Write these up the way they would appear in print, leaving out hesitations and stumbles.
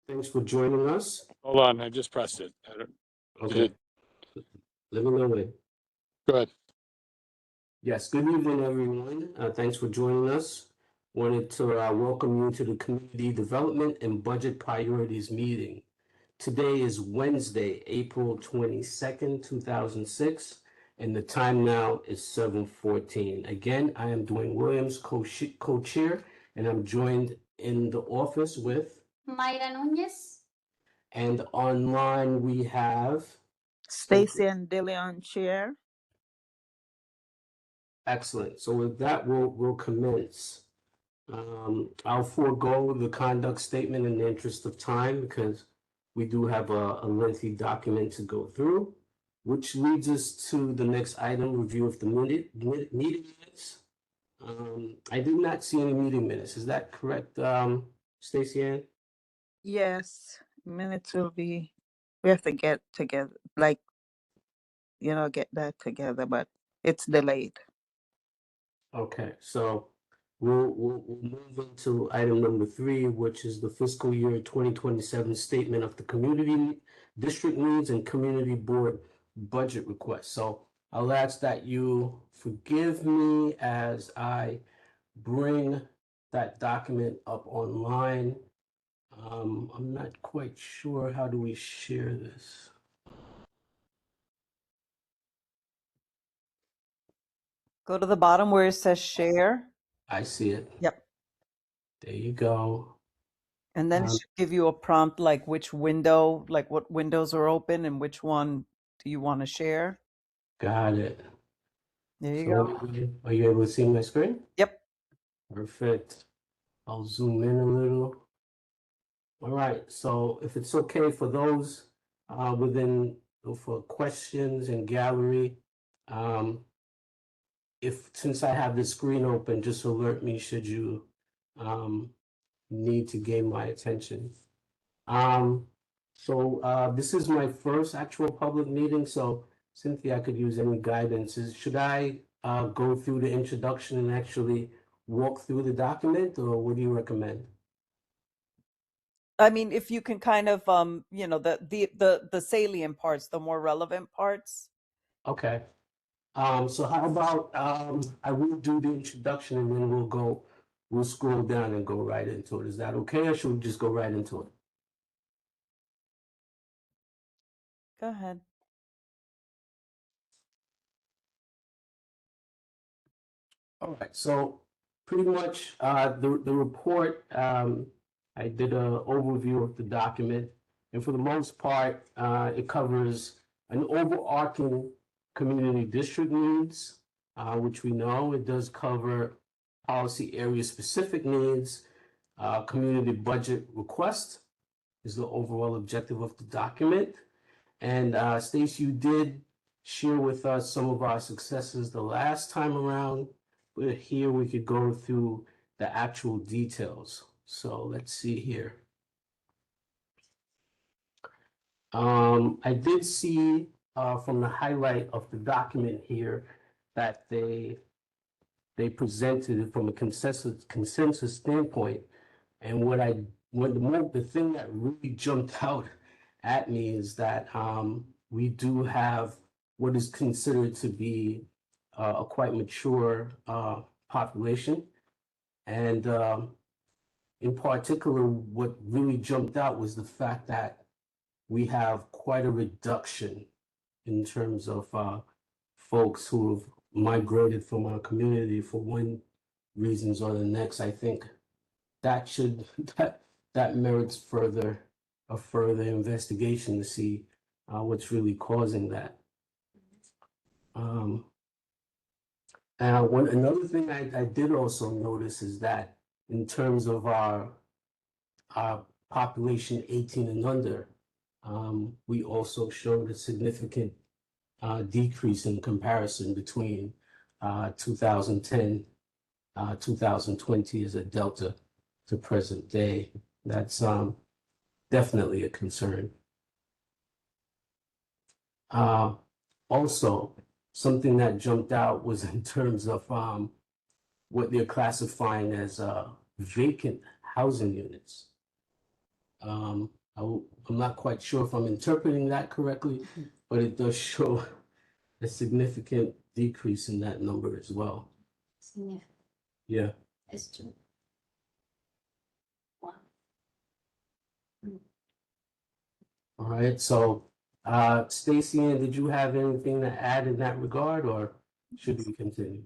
Thanks for joining us. Hold on, I just pressed it. Okay. Let me know when. Go ahead. Yes, good evening, everyone. Thanks for joining us. Wanted to welcome you to the Community Development and Budget Priorities meeting. Today is Wednesday, April 22nd, 2006, and the time now is 7:14. Again, I am Dwayne Williams, co-chair, and I'm joined in the office with, Mayra Núñez. and online we have, Stacy and Dillon chair. excellent. So with that, we'll commence. I'll forego the conduct statement in the interest of time because we do have a lengthy document to go through, which leads us to the next item, review of the meeting minutes. I did not see any meeting minutes. Is that correct, Stacy Ann? Yes, minutes will be. We have to get together, get that together, but it's delayed. Okay, so we'll move into item number 3, which is the fiscal year 2027 statement of the community district needs and community board budget request. So I'll ask that you forgive me as I bring that document up online. I'm not quite sure, how do we share this? Go to the bottom where it says share. I see it. Yep. There you go. And then it should give you a prompt like which window, like what windows are open and which one do you want to share. Got it. There you So go. are you able to see my screen? Yep. Perfect. I'll zoom in a little. All right, so if it's okay for those for questions and gallery, since I have the screen open, just alert me should you need to gain my attention. This is my first actual public meeting, so Cynthia, I could use any guidance. Should I go through the introduction and actually walk through the document, or what do you recommend? I mean, if you can kind of the salient parts, the more relevant parts. Okay. So how about I will do the introduction and then we'll scroll down and go right into it. Is that okay, or should we just go right into it? Go ahead. All right, so pretty much the report, I did an overview of the document, and for the most part, it covers an overarching community district needs, which we know it does cover policy area specific needs. Community budget request is the overall objective of the document. And Stacey, you did share with us some of our successes the last time around, but here we could go through the actual details. So let's see here. I did see from the highlight of the document here that they presented it from a consensus standpoint. And the thing that really jumped out at me is that we do have what is considered to be a quite mature population. And in particular, what really jumped out was the fact that we have quite a reduction in terms of folks who have migrated from our community for one reasons or the next. I think that that merits further investigation to see what's really causing that. Another thing I did also notice is that in terms of our population 18 and under, we also showed a significant decrease in comparison between 2010, 2020 as a delta to present day. That's definitely a concern. Also, something that jumped out was in terms of what they're classifying as vacant housing units. I'm not quite sure if I'm interpreting that correctly, but it does show a significant decrease in that number as well. Significant. Yeah. It's true. Wow. All right. So, Stacy, Ann, did you have anything to add in that regard, or should we continue?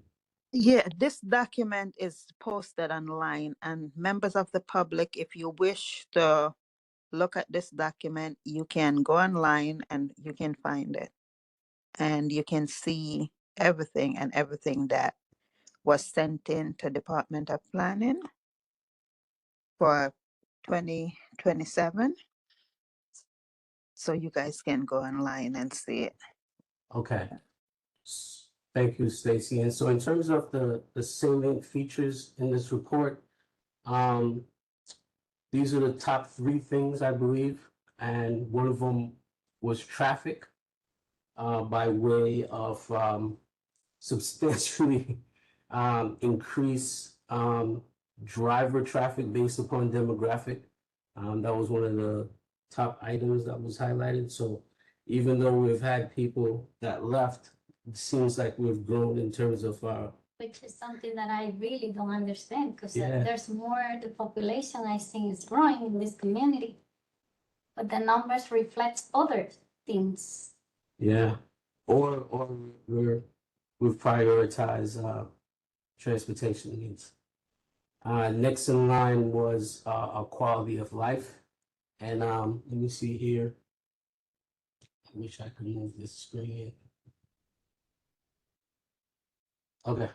Yeah, this document is posted online, and members of the public, if you wish to look at this document, you can go online and you can find it. And you can see everything that was sent in to Department of Planning for 2027. So you guys can go online and see it. Okay. Thank you, Stacy. And so in terms of the salient features in this report, these are the top 3 things, I believe, and one of them was traffic, by way of substantially increase driver traffic based upon demographic. That was one of the top items that was highlighted. So even though we've had people that left, it seems like we've grown in terms of Which is something that I really don't understand, because Yeah. there's more, the population I think is growing in this community, but the numbers reflect other things. yeah, or we've prioritized transportation needs. Next in line was a quality of life, and let me see here. I wish I could move this screen. Okay,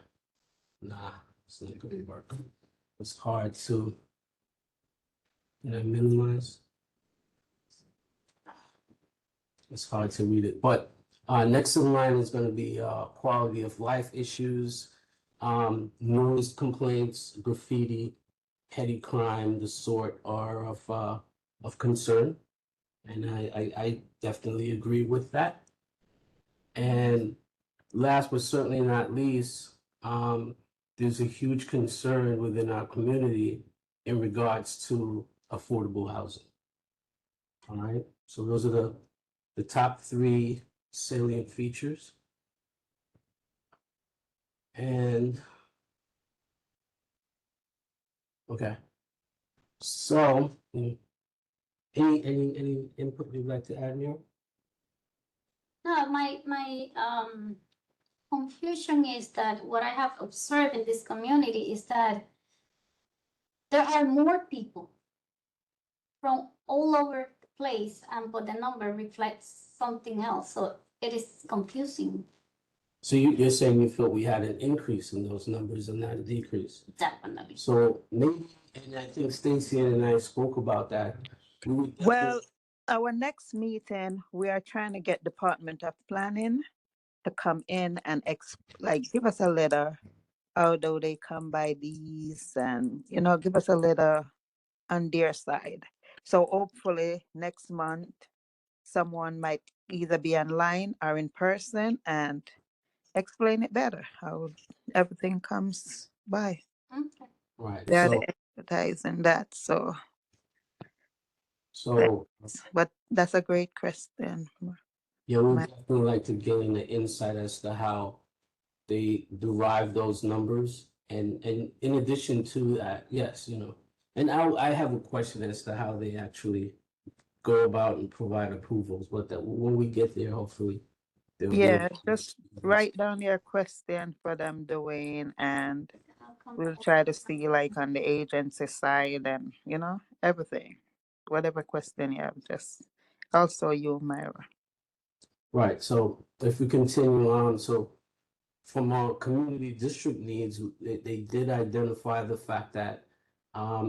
nah, it's not gonna work. It's hard to, minimize. It's hard to read it, but next in line is going to be quality of life issues, noise complaints, graffiti, petty crime, the sort are of concern, and I definitely agree with that. And last but certainly not least, there's a huge concern within our community in regards to affordable housing. All right, so those are the top 3 salient features. And okay, so any input you'd like to add here? No, my confusion is that what I have observed in this community is that there are more people from all over the place, but the number reflects something else. So it is confusing. So you're saying you feel we had an increase in those numbers and not a decrease? Definitely. So maybe, and I think Stacy and I spoke about that. Well, our next meeting, we are trying to get Department of Planning to come in and give us a letter. How do they come by these, and give us a letter on their side. So hopefully next month, someone might either be online or in person and explain it better, how everything comes by. Okay. Right, They are so, advertising that, so, so, but that's a great question. yeah, we Ma- definitely like to gain the insight as to how they derive those numbers. And in addition to that, yes, and I have a question as to how they actually go about and provide approvals, but that when we get there, hopefully. they'll be Yeah, able to- just write down your question for them, Dwayne, and we'll try to see on the agency side and, everything. Whatever question you have, just also you, Myra. Right, so if we continue on, so from our community district needs, they did identify the fact that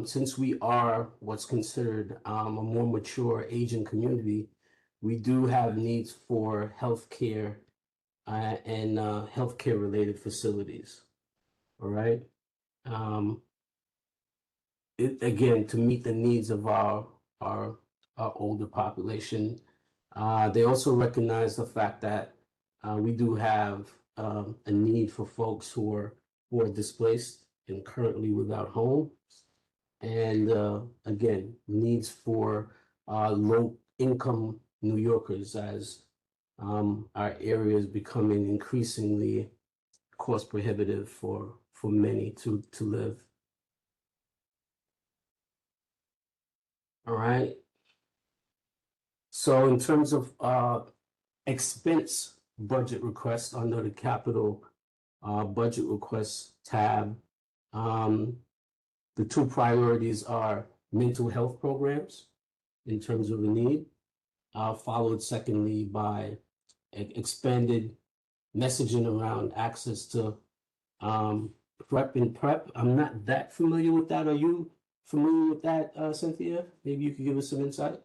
since we are what's considered a more mature Asian community, we do have needs for healthcare and healthcare related facilities. All right. Again, to meet the needs of our older population. They also recognize the fact that we do have a need for folks who are displaced and currently without homes. And again, needs for low-income New Yorkers as our area is becoming increasingly cost prohibitive for many to live. All right. So in terms of expense budget request under the capital budget requests tab, the two priorities are mental health programs in terms of the need, followed secondly by expanded messaging around access to PrEP and PrEP. I'm not that familiar with that. Are you familiar with that, Cynthia? Maybe you could give us some insight.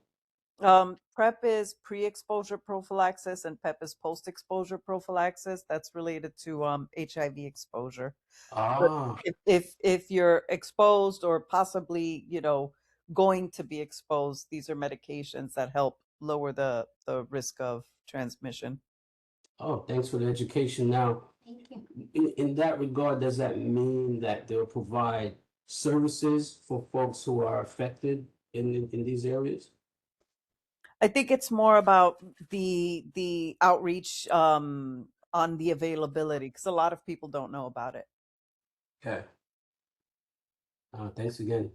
PrEP is pre-exposure prophylaxis, and PEP is post-exposure prophylaxis. That's related to HIV exposure. But Ah, if you're exposed or possibly, going to be exposed, these are medications that help lower the risk of transmission. oh, thanks for the education. Now, Thank you. in that regard, does that mean that they'll provide services for folks who are affected in these areas? I think it's more about the outreach on the availability, because a lot of people don't know about it. Okay. Thanks again.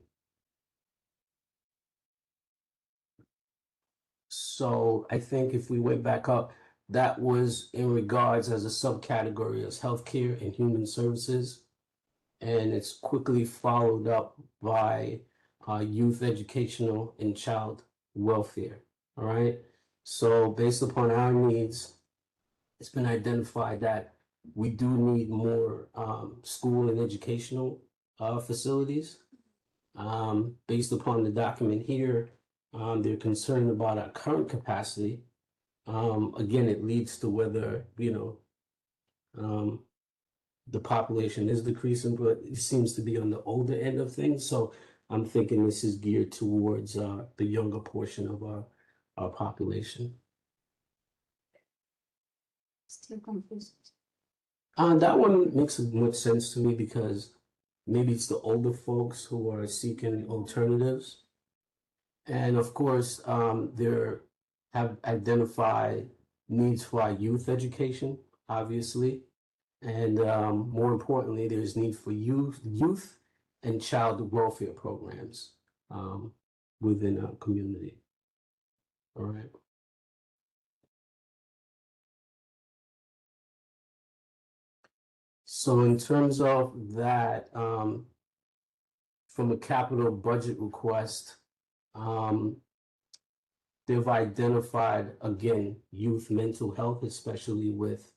So I think if we went back up, that was in regards as a subcategory as healthcare and human services. And it's quickly followed up by youth educational and child welfare. All right. So based upon our needs, it's been identified that we do need more school and educational facilities. Based upon the document here, they're concerned about our current capacity. Again, it leads to whether, the population is decreasing, but it seems to be on the older end of things. So I'm thinking this is geared towards the younger portion of our population. Still confused. That one makes much sense to me because maybe it's the older folks who are seeking alternatives. And of course, there have identified needs for our youth education, obviously. And more importantly, there's need for youth and child welfare programs within our community. All right. So in terms of that, from a capital budget request, they've identified, again, youth mental health, especially with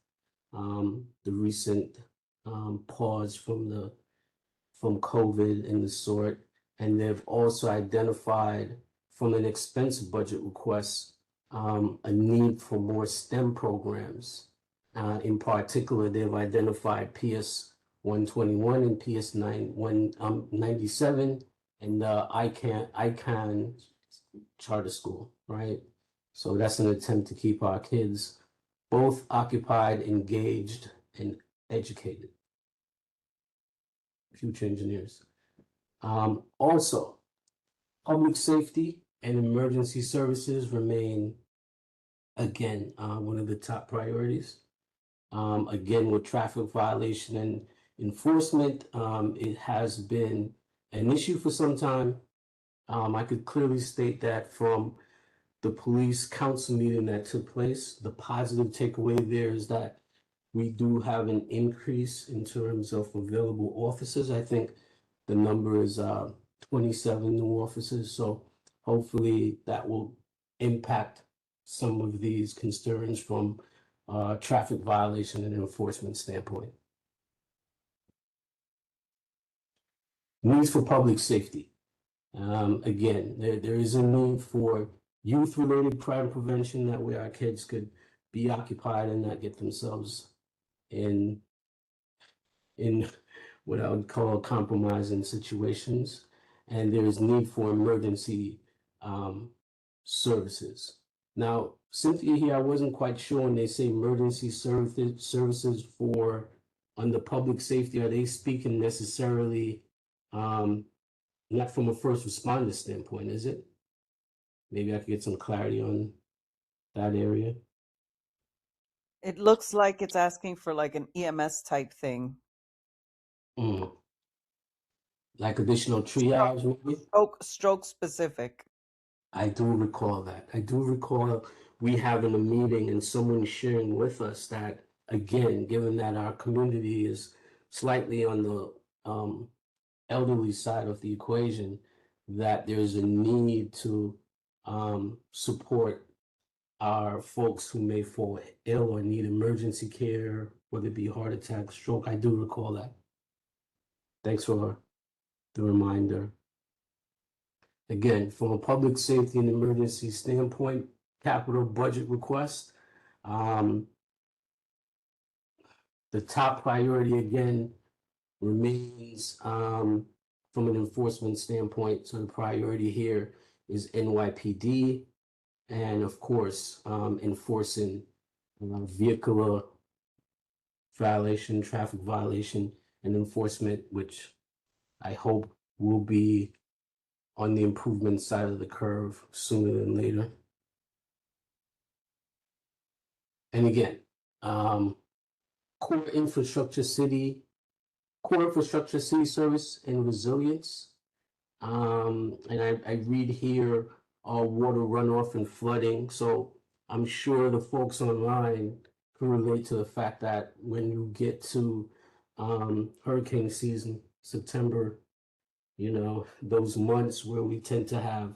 the recent pause from COVID and the sort. And they've also identified from an expense budget request a need for more STEM programs. In particular, they've identified PS 121 and PS 97 and ICANN charter school, right? So that's an attempt to keep our kids both occupied, engaged, and educated. Future engineers. Also, public safety and emergency services remain, again, one of the top priorities. Again, with traffic violation and enforcement, it has been an issue for some time. I could clearly state that from the police council meeting that took place, the positive takeaway there is that we do have an increase in terms of available officers. I think the number is 27 new officers. So hopefully that will impact some of these concerns from traffic violation and enforcement standpoint. Needs for public safety. Again, there is a need for youth-related crime prevention, that way our kids could be occupied and not get themselves in what I would call compromising situations. And there is need for emergency services. Now, Cynthia here, I wasn't quite sure when they say emergency services for under public safety, are they speaking necessarily not from a first responder standpoint, is it? Maybe I could get some clarity on that area. It looks like it's asking for like an EMS type thing. Mm. Like additional triage, maybe? Stroke specific. I do recall that. I do recall we having a meeting and someone sharing with us that, again, given that our community is slightly on the elderly side of the equation, that there's a need to support our folks who may fall ill or need emergency care, whether it be heart attack, stroke. I do recall that. Thanks for the reminder. Again, from a public safety and emergency standpoint, capital budget request. The top priority again remains from an enforcement standpoint. So the priority here is NYPD and of course enforcing vehicular violation, traffic violation and enforcement, which I hope will be on the improvement side of the curve sooner than later. And again, core infrastructure city service and resilience. And I read here water runoff and flooding. So I'm sure the folks online can relate to the fact that when you get to hurricane season, September, you know, those months where we tend to have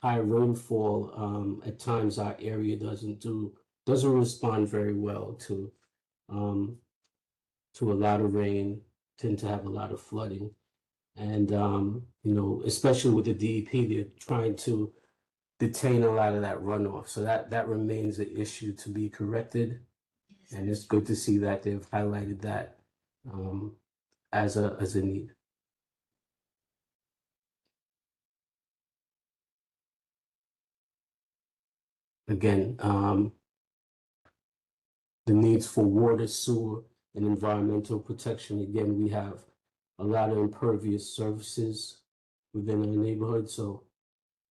high rainfall, at times our area doesn't respond very well to a lot of rain, tend to have a lot of flooding. And you know, especially with the DEP, they're trying to detain a lot of that runoff. So that remains an issue to be corrected. And it's good to see that they've highlighted that as a need. Again, the needs for water, sewer, and environmental protection. Again, we have a lot of impervious surfaces within our neighborhood, so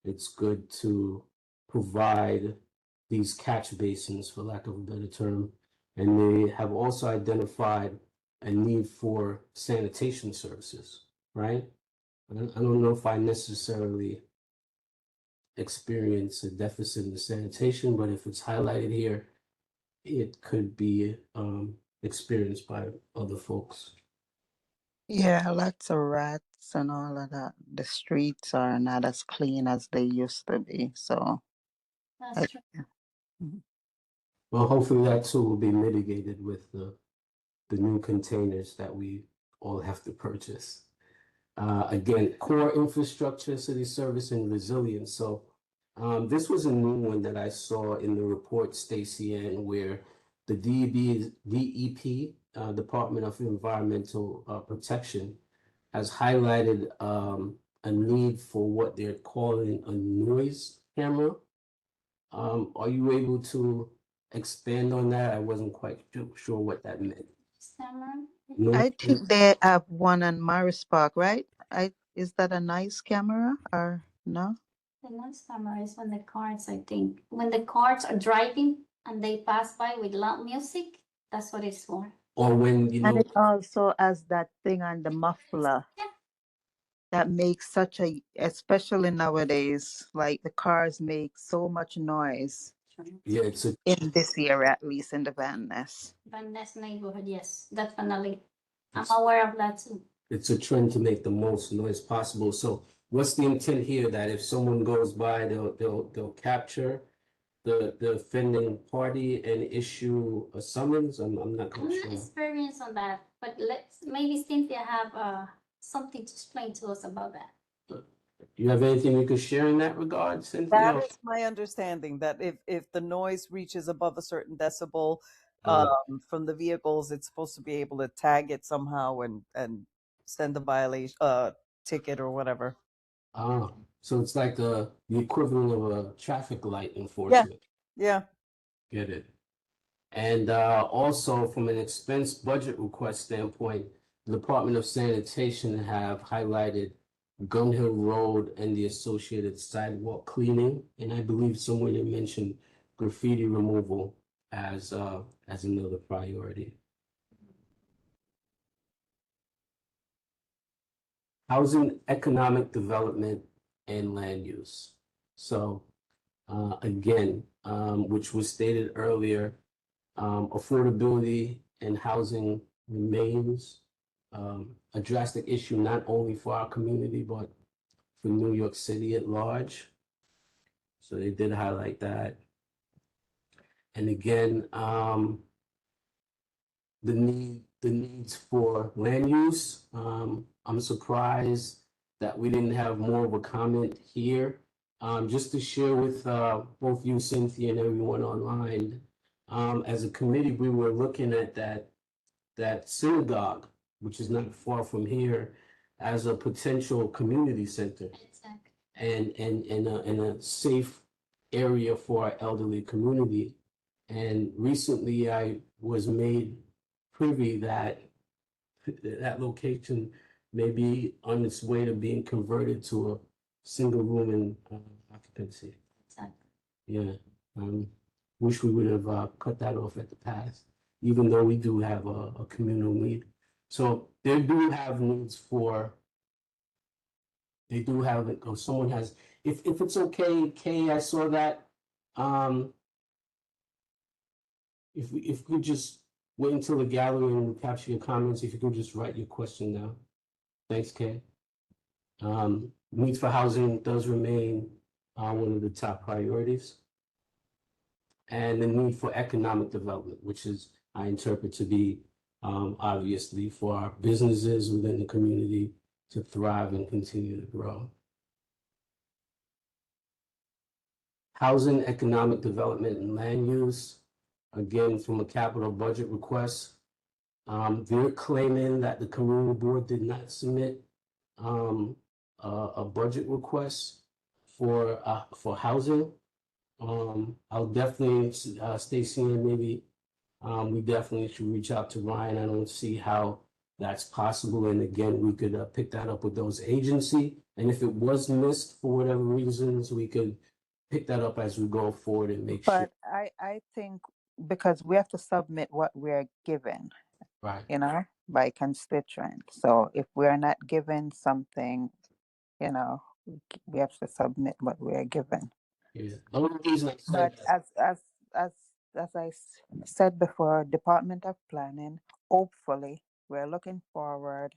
it's good to provide these catch basins, for lack of a better term. And they have also identified a need for sanitation services, right? I don't know if I necessarily experience a deficit in sanitation, but if it's highlighted here, it could be experienced by other folks. Yeah, lots of rats and all of that. The streets are not as clean as they used to be. So, That's true. Well, hopefully that too will be mitigated with the new containers that we all have to purchase. Again, core infrastructure, city service, and resilience. So this was a new one that I saw in the report, Stacy, Ann, where the DEP, Department of Environmental Protection, has highlighted a need for what they're calling a noise camera. Are you able to expand on that? I wasn't quite sure what that meant. Summer. I think they have one on Morris Park, right? Is that a nice camera or no? The noise camera is when the cars, I think, when the cars are driving and they pass by with loud music, that's what it's for. Or when, you And know, it also has that thing on the muffler Yeah. that makes such especially nowadays, like the cars make so much noise yeah, it's a in this area, at least in the Van Ness. Van Ness neighborhood, yes, definitely. I'm aware of that too. it's a trend to make the most noise possible. So what's the intent here, that if someone goes by, they'll capture the offending party and issue a summons? I'm not I'm quite not sure. experienced on that, but maybe Cynthia have something to explain to us about that. You have anything you could share in that regard, That Cynthia? is my understanding, that if the noise reaches above a certain decibel from the vehicles, it's supposed to be able to tag it somehow and send a violation ticket or whatever. So it's like the equivalent of a traffic light enforcement. Yeah. Get it. And also from an expense budget request standpoint, the Department of Sanitation have highlighted Gun Hill Road and the associated sidewalk cleaning. And I believe somewhere they mentioned graffiti removal as another priority. Housing, economic development, and land use. So, again, which was stated earlier, affordability and housing remains a drastic issue, not only for our community, but for New York City at large. So they did highlight that. And again, the needs for land use. I'm surprised that we didn't have more of a comment here. Just to share with both you, Cynthia, and everyone online, as a committee, we were looking at that synagogue, which is not far from here, as a potential community center Exactly. and a safe area for our elderly community. And recently I was made privy that that location may be on its way to being converted to a single room in occupancy. Exactly. Yeah, wish we would have cut that off at the pass, even though we do have a communal need. So they do have needs for, they do have, or someone has, if it's okay, Kay, I saw that. If we just wait until the gallery and we capture your comments, if you could just write your question down. Thanks, Kay. Needs for housing does remain one of the top priorities. And the need for economic development, which is, I interpret to be obviously for our businesses within the community to thrive and continue to grow. Housing, economic development, and land use, again, from a capital budget request. They're claiming that the community board did not submit a budget request for housing. I'll definitely, Stacy, and maybe we definitely should reach out to Ryan. I don't see how that's possible. And again, we could pick that up with those agency. And if it was missed for whatever reasons, we could pick that up as we go forward and make sure. But I think because we have to submit what we're given, Right. you know, by constituent. So if we're not given something, you know, we have to submit what we're given. Yeah. The only reason I said But that, as I said before, Department of Planning, hopefully, we're looking forward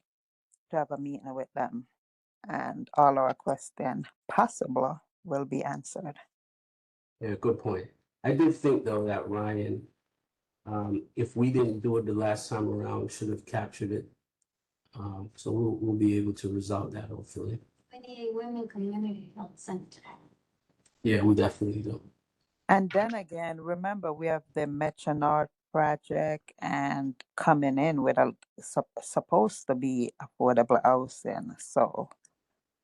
to have a meeting with them, and all our questions possible will be answered. yeah, good point. I did think though that Ryan, if we didn't do it the last time around, should have captured it. So we'll be able to resolve that hopefully. We need a women community health center. Yeah, we definitely do. And then again, remember we have the Metro North project and coming in with a supposed to be affordable housing. So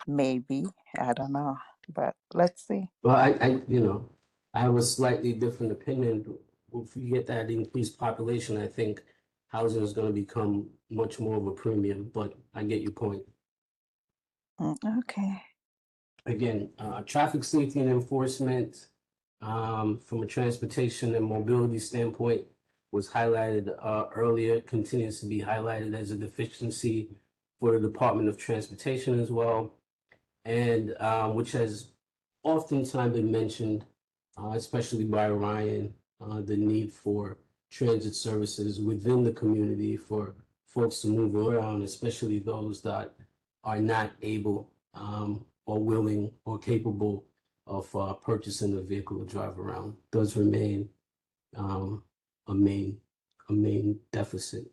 maybe, I don't know, but let's see. Well, I have a slightly different opinion. If we get that increased population, I think housing is gonna become much more of a premium, but I get your point. Okay. Again, traffic safety and enforcement, from a transportation and mobility standpoint was highlighted, earlier, continues to be highlighted as a deficiency for the Department of Transportation as well. And, which has oftentimes been mentioned, especially by Ryan, the need for transit services within the community for folks to move around, especially those that are not able, or willing or capable of purchasing a vehicle to drive around, does remain a main deficit.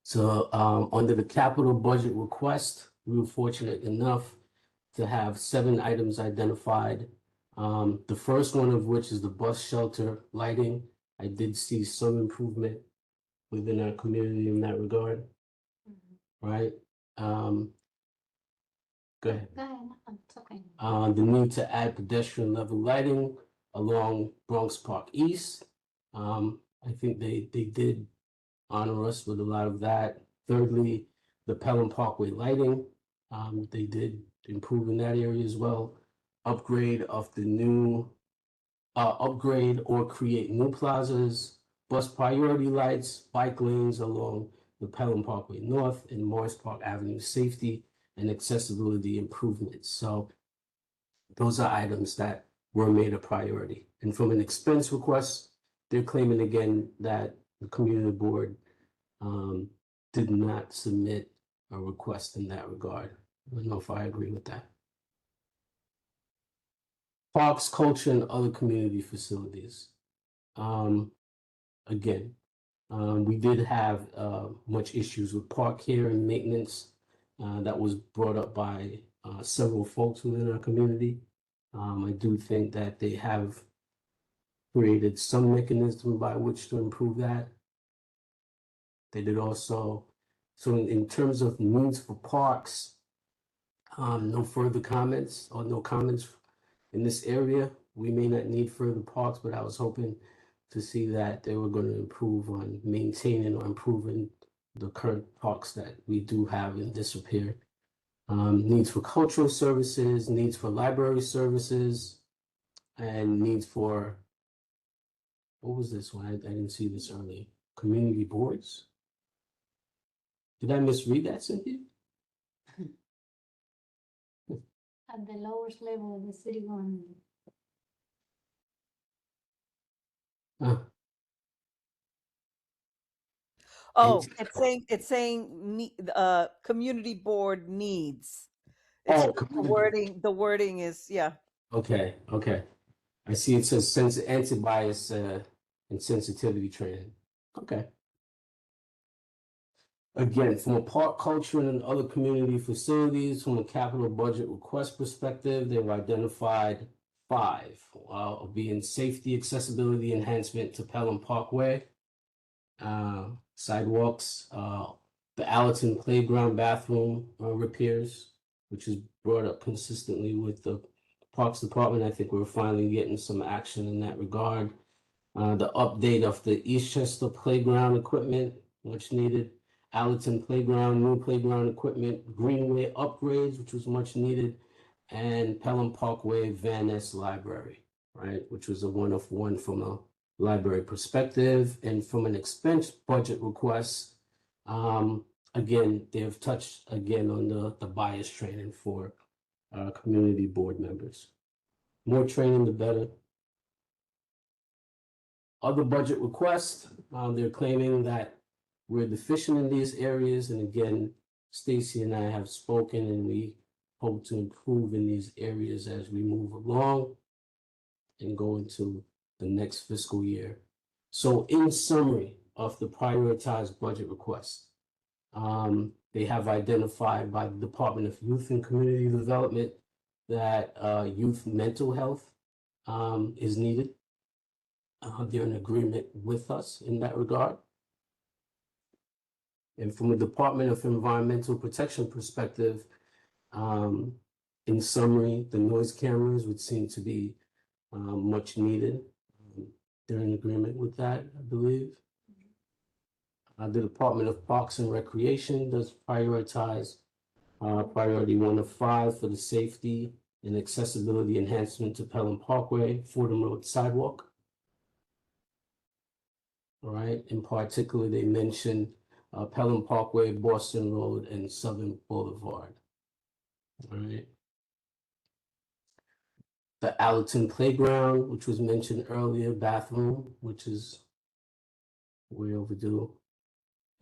So under the capital budget request, we were fortunate enough to have 7 items identified. The first one of which is the bus shelter lighting. I did see some improvement within our community in that regard, right? Go ahead. Go ahead, no, it's okay. The need to add pedestrian level lighting along Bronx Park East. I think they did honor us with a lot of that. Thirdly, the Pelham Parkway lighting. They did improve in that area as well. Upgrade of the new, upgrade or create new plazas, bus priority lights, bike lanes along the Pelham Parkway North and Morris Park Avenue, safety and accessibility improvements. So those are items that were made a priority. And from an expense request, they're claiming again that the community board did not submit a request in that regard. I don't know if I agree with that. Parks, culture, and other community facilities. Again, we did have much issues with park care and maintenance that was brought up by several folks within our community. I do think that they have created some mechanism by which to improve that. They did also, so in terms of needs for parks, no further comments or no comments in this area. We may not need further parks, but I was hoping to see that they were going to improve on maintaining or improving the current parks that we do have and disappear. Needs for cultural services, needs for library services, and needs for, what was this one? I didn't see this earlier. Community boards. Did I misread that, Cynthia? At the lowest level of the city government. Oh, And- it's saying community board needs. Oh, The wording is, yeah. okay, okay. I see it says anti-bias and sensitivity training. Okay. Again, from a park culture and other community facilities, from a capital budget request perspective, they've identified 5, being safety, accessibility enhancement to Pelham Parkway, sidewalks, the Allerton Playground bathroom repairs, which is brought up consistently with the Parks Department. I think we're finally getting some action in that regard. The update of the Eastchester Playground equipment, much needed. Allerton Playground, new playground equipment, Greenway upgrades, which was much needed, and Pelham Parkway Van Ness Library, right, which was a one-of-one from a library perspective. And from an expense budget request, again, they've touched again on the bias training for community board members. More training, the better. Other budget requests, they're claiming that we're deficient in these areas. And again, Stacy and I have spoken, and we hope to improve in these areas as we move along and go into the next fiscal year. So in summary of the prioritized budget requests, they have identified by the Department of Youth and Community Development that youth mental health is needed. They're in agreement with us in that regard. And from a Department of Environmental Protection perspective, in summary, the noise cameras would seem to be much needed. They're in agreement with that, I believe. The Department of Parks and Recreation does prioritize priority 1 of 5 for the safety and accessibility enhancement to Pelham Parkway, Fordham Road sidewalk. All right, in particular, they mentioned Pelham Parkway, Boston Road, and Southern Boulevard. All right. The Allerton Playground, which was mentioned earlier, bathroom, which is way overdue.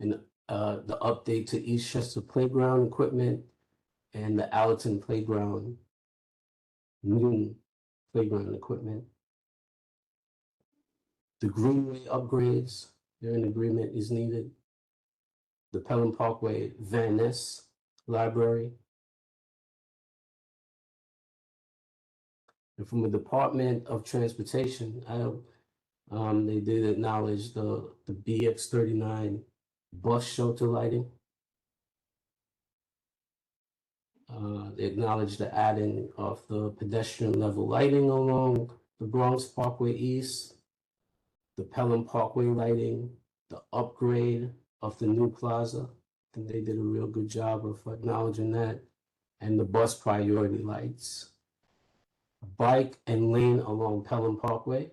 And the update to Eastchester Playground equipment and the Allerton Playground, new playground equipment. The Greenway upgrades, they're in agreement, is needed. The Pelham Parkway Van Ness Library. And from the Department of Transportation, they did acknowledge the BX39 bus shelter lighting. They acknowledged the adding of the pedestrian level lighting along the Bronx Parkway East, the Pelham Parkway lighting, the upgrade of the new plaza. I think they did a real good job of acknowledging that. and the bus priority lights. Bike and lane along Pelham Parkway.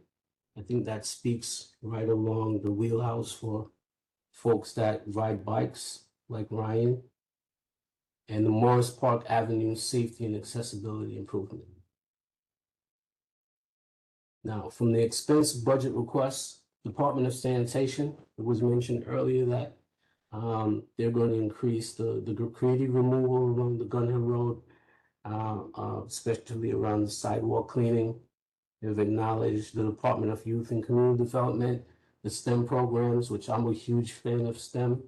I think that speaks right along the wheelhouse for folks that ride bikes like Ryan. And the Morris Park Avenue safety and accessibility improvement. Now, from the expense budget requests, Department of Sanitation, it was mentioned earlier that they're going to increase the graffiti removal along the Gun Hill Road, especially around the sidewalk cleaning. They've acknowledged the Department of Youth and Community Development, the STEM programs, which I'm a huge fan of STEM,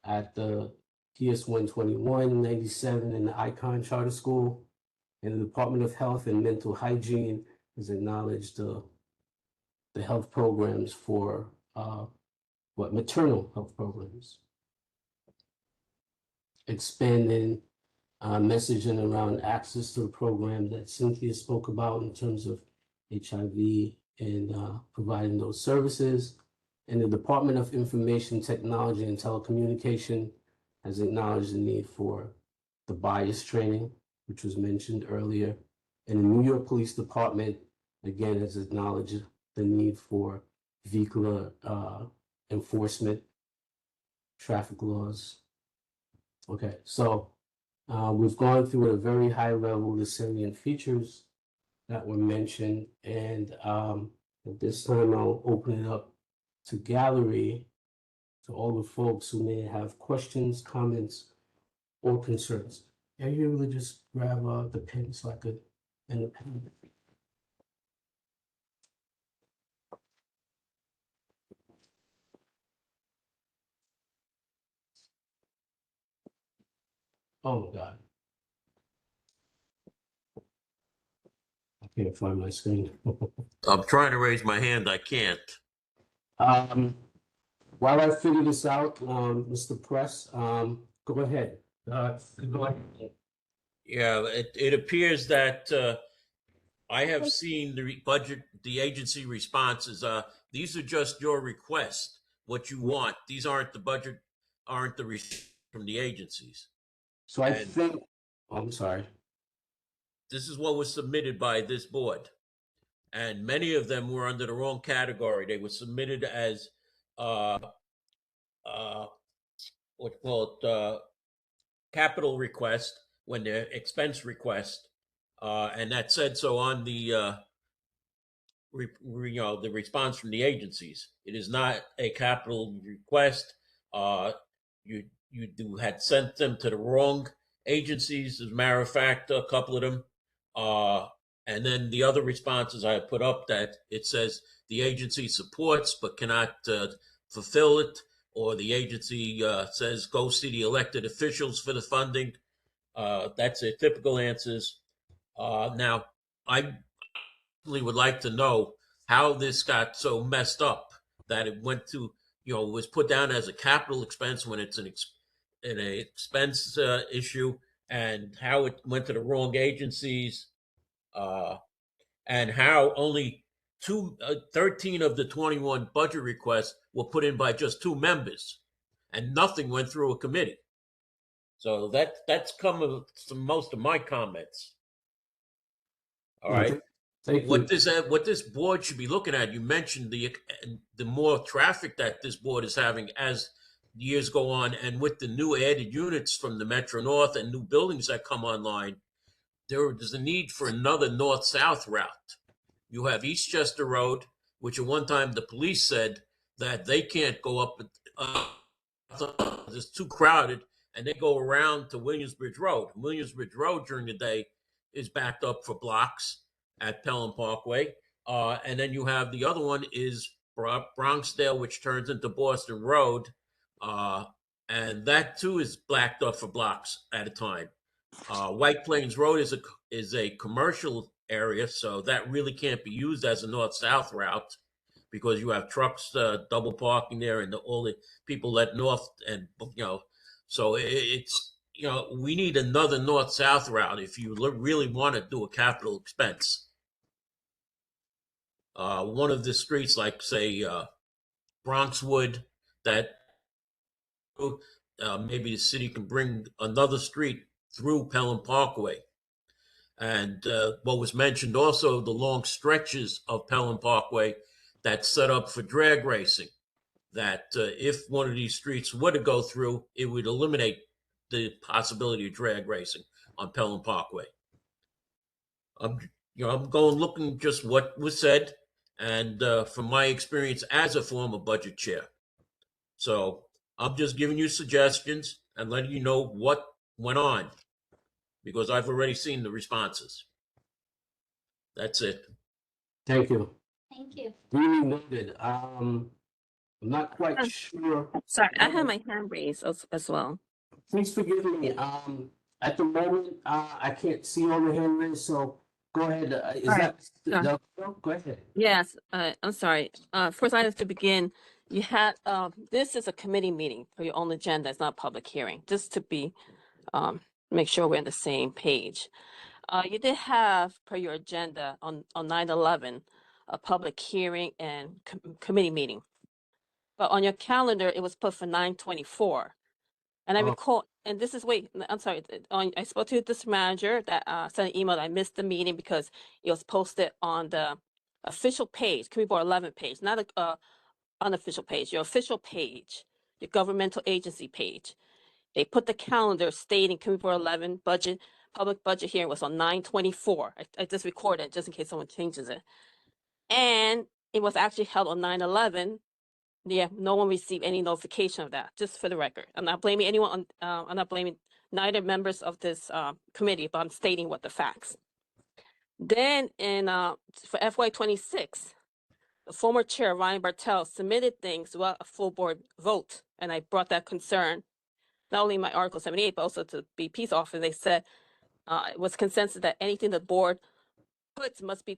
at the PS 121, 97, and the Icon Charter School. And the Department of Health and Mental Hygiene has acknowledged the health programs for maternal health programs. Expanding messaging around access to the program that Cynthia spoke about in terms of HIV and providing those services. And the Department of Information Technology and Telecommunication has acknowledged the need for the bias training, which was mentioned earlier. And the New York Police Department, again, has acknowledged the need for vehicular enforcement, traffic laws. Okay, so we've gone through at a very high level the salient features that were mentioned, and at this time I'll open it up to gallery, to all the folks who may have questions, comments, or concerns. Are you able to just grab the pen so I could, and the pen? Oh my God. I can't find my screen. I'm trying to raise my hand. I can't. While I figure this out, Mr. Press, go ahead. Go ahead. Yeah, it appears that I have seen the agency responses. These are just your requests, what you want. These aren't the budget, aren't the from the agencies. So I think, I'm sorry. This is what was submitted by this board. And many of them were under the wrong category. They were submitted as capital request when they're expense request, and that said so on the the response from the agencies. It is not a capital request. You had sent them to the wrong agencies, as a matter of fact, a couple of them. And then the other responses I put up that it says the agency supports but cannot fulfill it, or the agency says go see the elected officials for the funding. That's a typical answers. Now, I really would like to know how this got so messed up that it went to, was put down as a capital expense when it's an expense issue, and how it went to the wrong agencies, and how only 13 of the 21 budget requests were put in by just 2 members, and nothing went through a committee. So that's come of most of my comments. All right. Thank you. What this board should be looking at, you mentioned the more traffic that this board is having as years go on, and with the new added units from the Metro North and new buildings that come online, there's a need for another north-south route. You have Eastchester Road, which at one time the police said that they can't go up, it's too crowded, and they go around to Williamsbridge Road. Williamsbridge Road during the day is backed up for blocks at Pelham Parkway. And then you have the other one is Bronxdale, which turns into Boston Road. And that too is blacked up for blocks at a time. White Plains Road is a commercial area, so that really can't be used as a north-south route because you have trucks double parking there, and all the people let north, and so it's we need another north-south route if you really want to do a capital expense. One of the streets, like say Bronxwood, that maybe the city can bring another street through Pelham Parkway. And what was mentioned also, the long stretches of Pelham Parkway that's set up for drag racing, that if one of these streets were to go through, it would eliminate the possibility of drag racing on Pelham Parkway. I'm going looking just what was said, and from my experience as a former budget chair. So I'm just giving you suggestions and letting you know what went on, because I've already seen the responses. That's it. Thank you. Thank you. Really noted. I'm not quite sure. Sorry, I have my hand raised as well. Please forgive me. At the moment, I can't see all the hand raised, so go ahead. Is All that, right. go ahead. Yes, I'm sorry. First, I have to begin. You had, this is a committee meeting for your own agenda. It's not a public hearing, just to be, make sure we're on the same page. You did have, per your agenda on 9/11, a public hearing and committee meeting. But on your calendar, it was put for 9/24. And I Oh. recall, and this is, wait, I'm sorry, I spoke to this manager that sent an email that I missed the meeting because it was posted on the official page, Community Board 11 page, not a unofficial page, your official page, your governmental agency page. They put the calendar stating Community Board 11 budget, public budget hearing was on 9/24. I just recorded it just in case someone changes it. And it was actually held on 9/11. Yeah, no one received any notification of that, just for the record. I'm not blaming anyone on, I'm not blaming neither members of this committee, but I'm stating what the facts. Then in for FY26, the former chair, Ryan Bartel, submitted things without a full board vote. And I brought that concern, not only in my Article 78, but also to BP's office. They said it was consensus that anything the board puts must be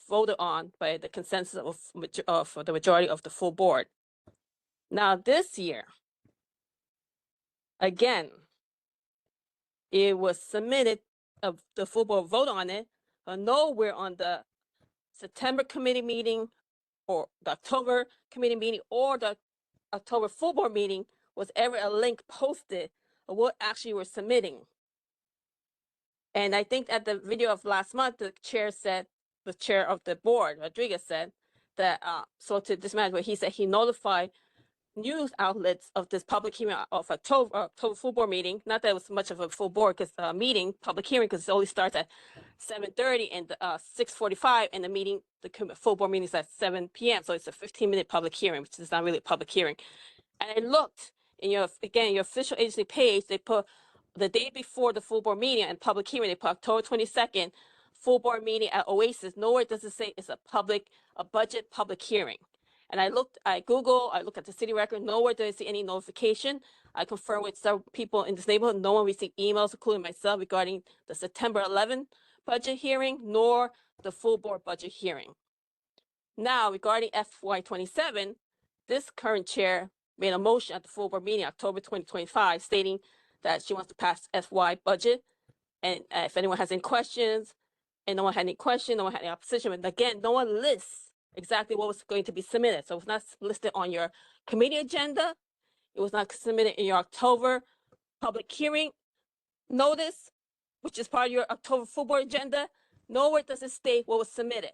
voted on by the consensus of the majority of the full board. Now this year, again, it was submitted, the full board vote on it, but nowhere on the September committee meeting or the October committee meeting or the October full board meeting was ever a link posted of what actually we're submitting. And I think at the video of last month, the chair of the board, Rodriguez, said that, so to this manager, he said he notified news outlets of this public hearing of October full board meeting. Not that it was much of a full board meeting, public hearing, because it only starts at 7:30 and 6:45, and the full board meeting is at 7 p.m. So it's a 15-minute public hearing, which is not really a public hearing. And I looked in your official agency page, they put the day before the full board meeting and public hearing, they put October 22nd, full board meeting at Oasis. Nowhere does it say it's a budget public hearing. And I looked at Google, I looked at the city record, nowhere did I see any notification. I confirmed with several people in this neighborhood, no one received emails, including myself, regarding the September 11 budget hearing, nor the full board budget hearing. Now, regarding FY27, this current chair made a motion at the full board meeting, October 2025, stating that she wants to pass FY budget. And if anyone has any questions, and no one had any question, no one had any opposition, but again, no one lists exactly what was going to be submitted. So it was not listed on your committee agenda. It was not submitted in your October public hearing notice, which is part of your October full board agenda. Nowhere does it state what was submitted.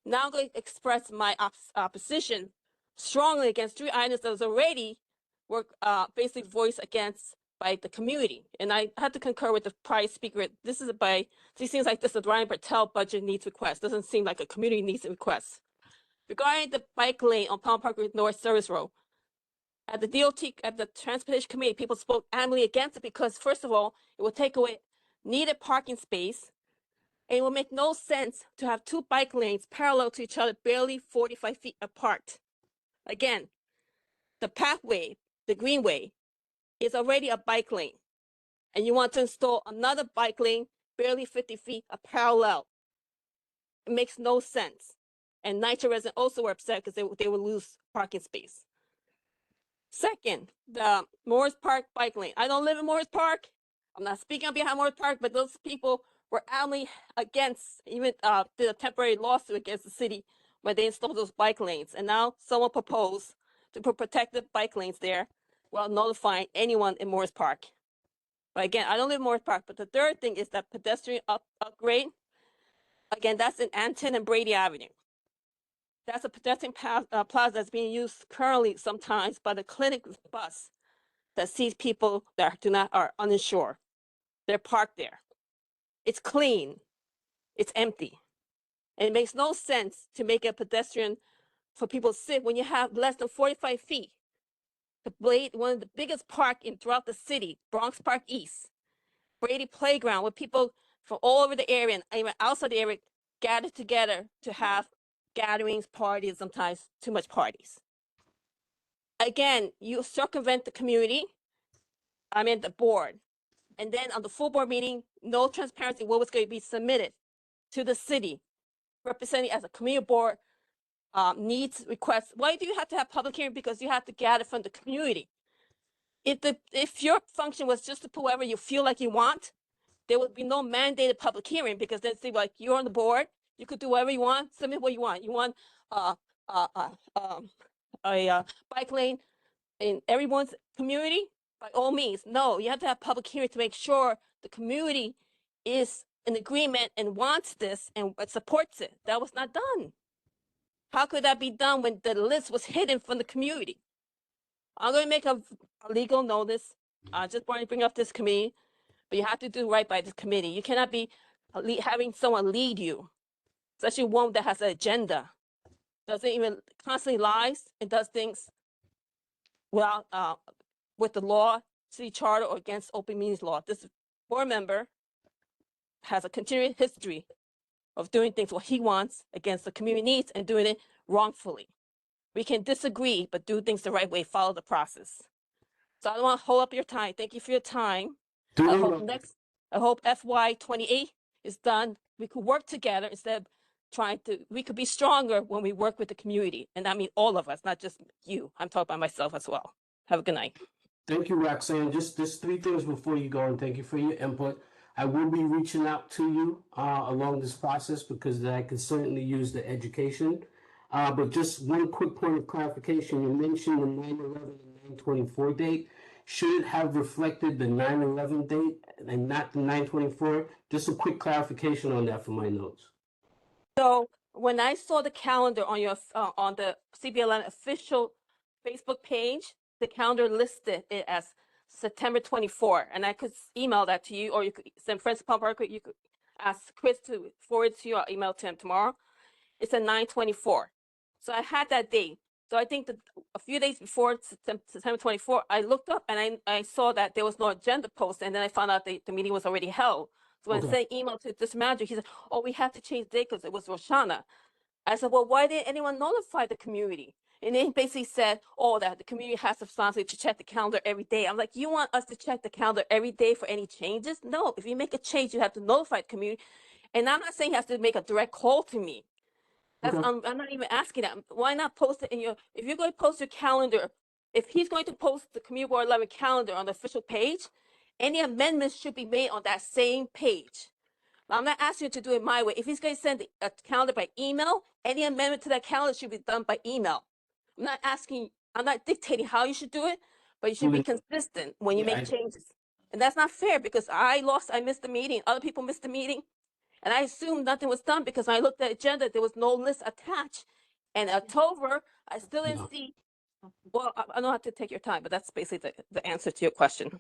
Now I'm going to express my opposition strongly against 3 items that was already basically voiced against by the community. And I had to concur with the prior speaker. This seems like this is a Ryan Bartel budget needs request. Doesn't seem like a community needs request. Regarding the bike lane on Palm Park North Service Road, at the DOT, at the Transportation Committee, people spoke adamantly against it because, first of all, it would take away needed parking space, and it would make no sense to have 2 bike lanes parallel to each other, barely 45 feet apart. Again, the pathway, the greenway, is already a bike lane, and you want to install another bike lane, barely 50 feet parallel. It makes no sense. And NYCHA residents also were upset because they would lose parking space. Second, the Morris Park bike lane. I don't live in Morris Park. I'm not speaking on behalf of Morris Park, but those people were adamantly against, even did a temporary lawsuit against the city when they installed those bike lanes. And now someone proposed to put protected bike lanes there while notifying anyone in Morris Park. But again, I don't live in Morris Park. But the third thing is that pedestrian upgrade. Again, that's in Anton and Brady Avenue. That's a pedestrian plaza that's being used currently sometimes by the clinic bus that sees people that are uninsured. They're parked there. It's clean. It's empty. And it makes no sense to make a pedestrian for people to sit when you have less than 45 feet. The Blade, one of the biggest park throughout the city, Bronx Park East, Brady Playground, where people from all over the area and even outside the area gather together to have gatherings, parties, sometimes too much parties. Again, you circumvent the community, the board. And then on the full board meeting, no transparency, what was going to be submitted to the city, representing as a community board, needs, requests. Why do you have to have public hearing? Because you have to gather from the community. If your function was just to put whatever you feel like you want, there would be no mandated public hearing, because then say like you're on the board, you could do whatever you want, submit what you want. You want a bike lane in everyone's community, by all means. No, you have to have public hearing to make sure the community is in agreement and wants this and supports it. That was not done. How could that be done when the list was hidden from the community? I'm going to make a legal notice. I just want to bring up this committee, but you have to do right by this committee. You cannot be having someone lead you, especially one that has an agenda, doesn't even constantly lies and does things without with the law, city charter, or against open meetings law. This board member has a continuing history of doing things what he wants against the community needs and doing it wrongfully. We can disagree, but do things the right way, follow the process. So I don't want to hold up your time. Thank you for your time. I hope FY 28 is done. We could work together instead of we could be stronger when we work with the community. And I mean all of us, not just you. I'm talking about myself as well. Have a good night. Thank you, Roxanne. Just 3 things before you go, and thank you for your input. I will be reaching out to you along this process, because I can certainly use the education. But just one quick point of clarification. You mentioned the 9/11 and 9/24 date. Should it have reflected the 9/11 date and not the 9/24? Just a quick clarification on that for my notes. So when I saw the calendar on your on the CBLN official Facebook page, the calendar listed it as September 24, and I could email that to you, or you could send Francis Parker. You could ask Chris to forward to you. I'll email to him tomorrow. It's a 9/24. So I had that date. So I think that a few days before September 24, I looked up and I saw that there was no agenda post, and then I found out the meeting was already held. So when I sent email to this manager, he said, "Oh, we have to change the date because it was Rosh Hashanah." I said, "Well, why didn't anyone notify the community?" And then he basically said, "Oh, that the community has the responsibility to check the calendar every day." I'm like, "You want us to check the calendar every day for any changes?" No, if you make a change, you have to notify the community. And I'm not saying you have to make a direct call to me. That's I'm not even asking that. Why not post it in if you're going to post your calendar, if he's going to post the Community Board 11 calendar on the official page, any amendments should be made on that same page. I'm not asking you to do it my way. If he's going to send a calendar by email, any amendment to that calendar should be done by email. I'm not dictating how you should do it, but you should be consistent when you make changes. And that's not fair, because I missed the meeting, other people missed the meeting. And I assumed nothing was done, because when I looked at the agenda, there was no list attached. And October, I still didn't see. Well, I don't have to take your time, but that's basically the answer to your question.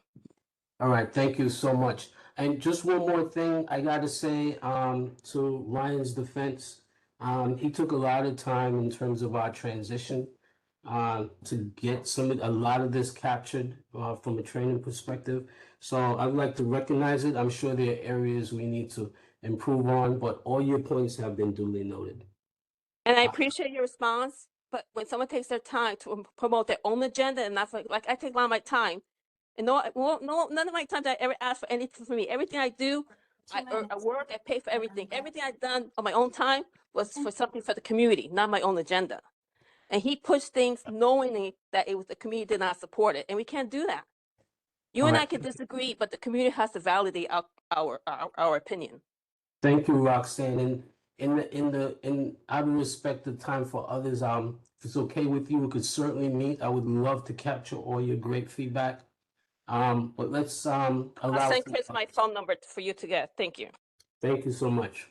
All right, thank you so much. And just one more thing I got to say to Ryan's defense. He took a lot of time in terms of our transition to get a lot of this captured from a training perspective. So I'd like to recognize it. I'm sure there are areas we need to improve on, but all your points have been duly noted. And I appreciate your response, but when someone takes their time to promote their own agenda, and that's like I take a lot of my time, and none of my time that I ever ask for anything from me. Everything I do, I work, I pay for everything. Everything I've done on my own time was for something for the community, not my own agenda. And he pushed things knowingly that it was the community did not support it, and we can't do that. You and I can disagree, but the community has to validate our opinion. Thank you, Roxanne. And out of respect the time for others, if it's okay with you, we could certainly meet. I would love to capture all your great feedback. But let's, I'll allow. send Chris my phone number for you to get. Thank you. Thank you so much.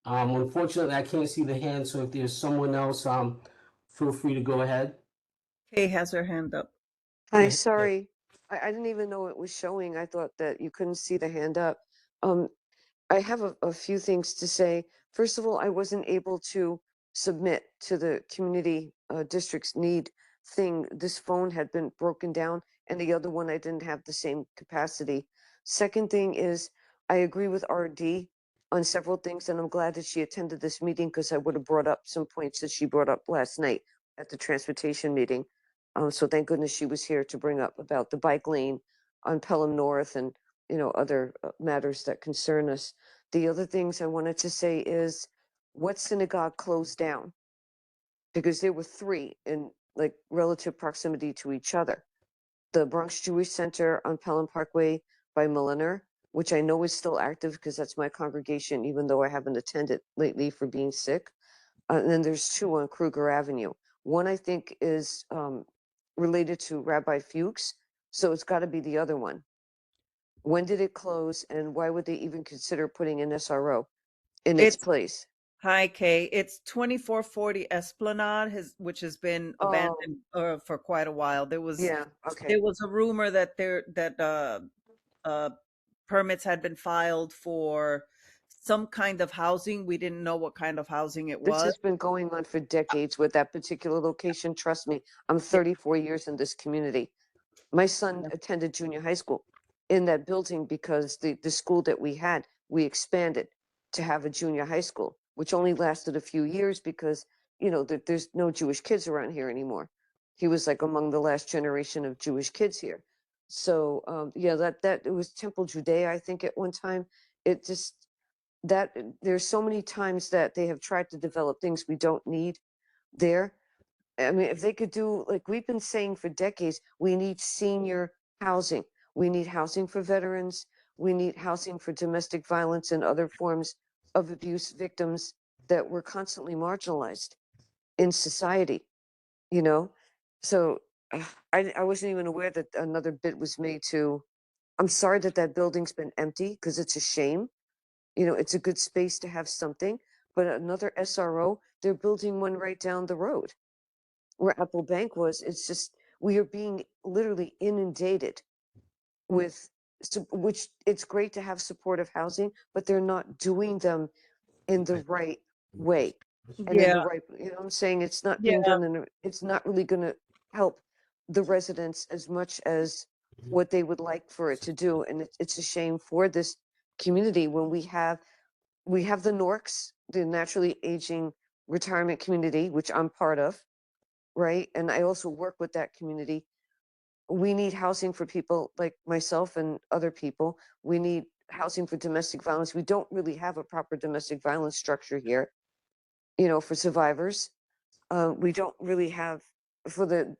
Unfortunately, I can't see the hand, so if there's someone else, feel free to go ahead. Kay has her hand up. Hi, ahead. sorry. I didn't even know it was showing. I thought that you couldn't see the hand up. Um, I have a few things to say. First of all, I wasn't able to submit to the community district's need thing. This phone had been broken down, and the other one I didn't have the same capacity. Second thing is, I agree with RD on several things, and I'm glad that she attended this meeting because I would have brought up some points that she brought up last night at the transportation meeting. So thank goodness she was here to bring up about the bike lane on Pelham North and other matters that concern us. The other things I wanted to say is what synagogue closed down? Because there were three in like relative proximity to each other. The Bronx Jewish Center on Pelham Parkway by Milliner, which I know is still active because that's my congregation, even though I haven't attended lately for being sick. And then there's two on Kruger Avenue. One I think is related to Rabbi Fuchs, so it's got to be the other one. When did it close, and why would they even consider putting an SRO in its It's place? Hi, Kay. It's 2440 Esplanade, which has been Oh, abandoned for quite a while. yeah, okay. There was a rumor that permits had been filed for some kind of housing. We didn't know what kind of housing it This was. has been going on for decades with that particular location. Trust me, I'm 34 years in this community. My son attended junior high school in that building because the school that we had, we expanded to have a junior high school, which only lasted a few years because, there's no Jewish kids around here anymore. He was like among the last generation of Jewish kids here. So, yeah, that it was Temple Judea, I think, at one time. It just, there's so many times that they have tried to develop things we don't need there. I mean, if they could do, like we've been saying for decades, we need senior housing. We need housing for veterans. We need housing for domestic violence and other forms of abuse victims that were constantly marginalized in society, you know? So I wasn't even aware that another bid was made to, I'm sorry that that building's been empty because it's a shame. It's a good space to have something, but another SRO, they're building one right down the road where Apple Bank was. It's just, we are being literally inundated with, which it's great to have supportive housing, but they're not doing them in the right way. And in Yeah, the right, what I'm saying? It's not yeah, being done it's not really going to help the residents as much as what they would like for it to do. And it's a shame for this community when we have the NORCs, the naturally aging retirement community, which I'm part of, right? And I also work with that community. We need housing for people like myself and other people. We need housing for domestic violence. We don't really have a proper domestic violence structure here, for survivors. We don't really have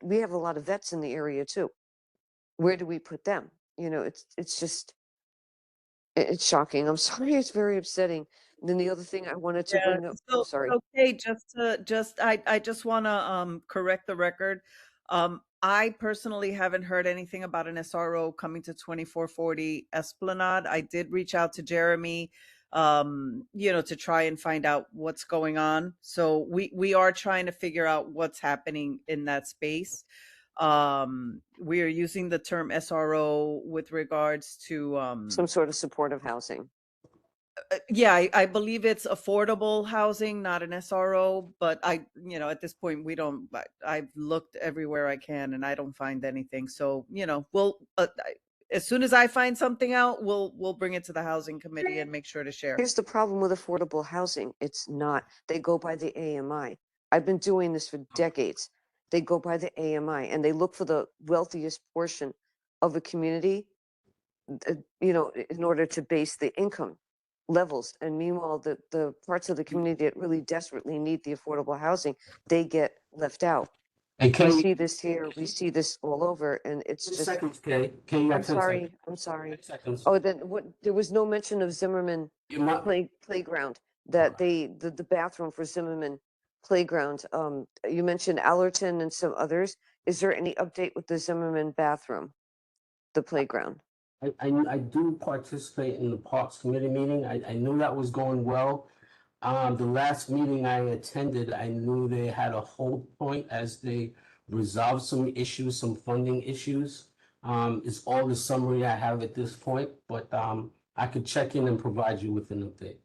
we have a lot of vets in the area too. Where do we put them? It's just, it's shocking. I'm sorry. It's very upsetting. And then the other thing I wanted to yeah. bring up, I'm sorry. Okay, I just want to correct the record. I personally haven't heard anything about an SRO coming to 2440 Esplanade. I did reach out to Jeremy, to try and find out what's going on. So we are trying to figure out what's happening in that space. We are using the term SRO with regards to Some sort of supportive housing. yeah, I believe it's affordable housing, not an SRO, but at this point I've looked everywhere I can and I don't find anything. So, as soon as I find something out, we'll bring it to the housing committee and make sure to share. Here's the problem with affordable housing. It's not. They go by the AMI. I've been doing this for decades. They go by the AMI and they look for the wealthiest portion of a community, in order to base the income levels. And meanwhile, the parts of the community that really desperately need the affordable housing, they get left out. And We Kay, see this here. We see this all over, and it's 10 just. seconds, Kay. Kay, you got I'm 10 sorry. seconds. I'm sorry. 10 seconds. Oh, then what? There was no mention of Zimmerman You might, playground. That the bathroom for Zimmerman playground. You mentioned Allerton and some others. Is there any update with the Zimmerman bathroom? the playground. I do participate in the Parks Committee meeting. I knew that was going well. The last meeting I attended, I knew they had a hold point as they resolved some issues, some funding issues. It's all the summary I have at this point, but I could check in and provide you with an update.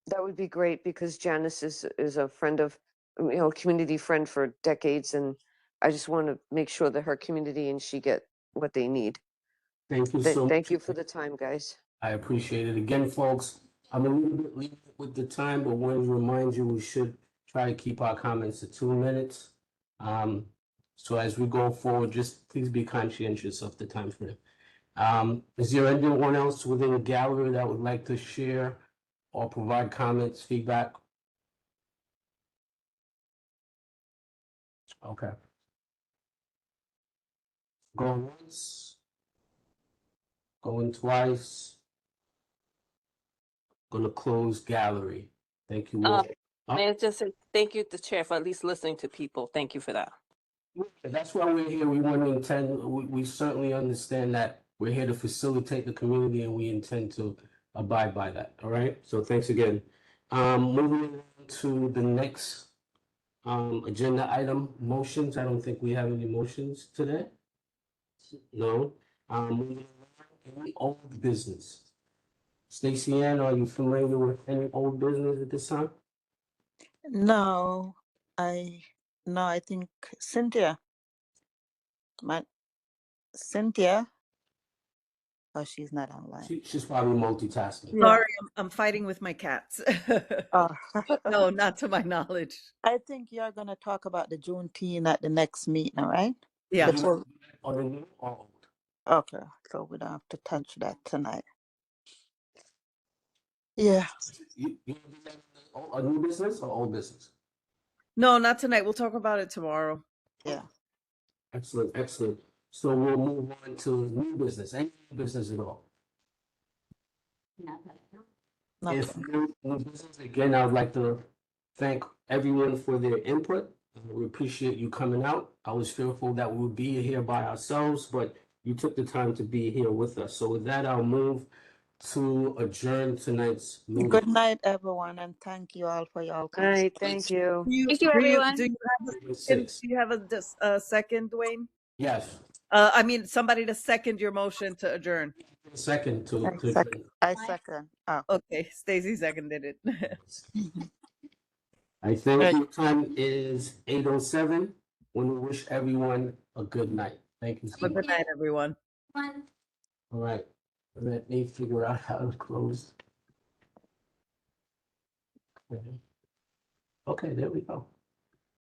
That would be great because Janice is a friend of, community friend for decades, and I just want to make sure that her community and she get what they need. Thank you so much. Thank you for the time, guys. I appreciate it. Again, folks, I'm a little bit lenient with the time, but wanted to remind you, we should try to keep our comments to 2 minutes. So as we go forward, just please be conscientious of the time frame. Is there anyone else within the gallery that would like to share or provide comments, feedback? Okay. Going once. Going twice. Gonna close gallery. Thank you all. May I just say thank you to Chair for at least listening to people. Thank you for that. That's why we're here. We want to intend, we certainly understand that we're here to facilitate the community and we intend to abide by that. All right. So thanks again. Moving on to the next agenda item, motions. I don't think we have any motions today. No. Moving on, any old business. Stacy Ann, are you familiar with any old business at this time? No, I think Cynthia. Cynthia. Oh, she's not online. She's probably multitasking. Yeah. Sorry, I'm fighting with my cats. Oh. No, not to my knowledge. I think you're gonna talk about the Juneteenth at the next meeting, right? Yeah. The full- Are they new or old? Okay, so we don't have to touch that tonight. Yeah. You do that a new business or old business? No, not tonight. We'll talk about it tomorrow. Yeah. Excellent, excellent. So we'll move on to new business, any new business at all. If Nothing. new business, again, I would like to thank everyone for their input. We appreciate you coming out. I was fearful that we would be here by ourselves, but you took the time to be here with us. So with that, I'll move to adjourn tonight's meeting. Good night, everyone, and thank you all for your All right, thank you. Thank you, everyone. Do you have a second, Dwayne? Yes, I mean, somebody to second your motion to adjourn. second to. I second. Oh. Okay, Stacy seconded it. I think the time is 8:07. We wish everyone a good night. Thank you. Have a good night, everyone. One. All right, let me figure out how to close. Okay, there we go.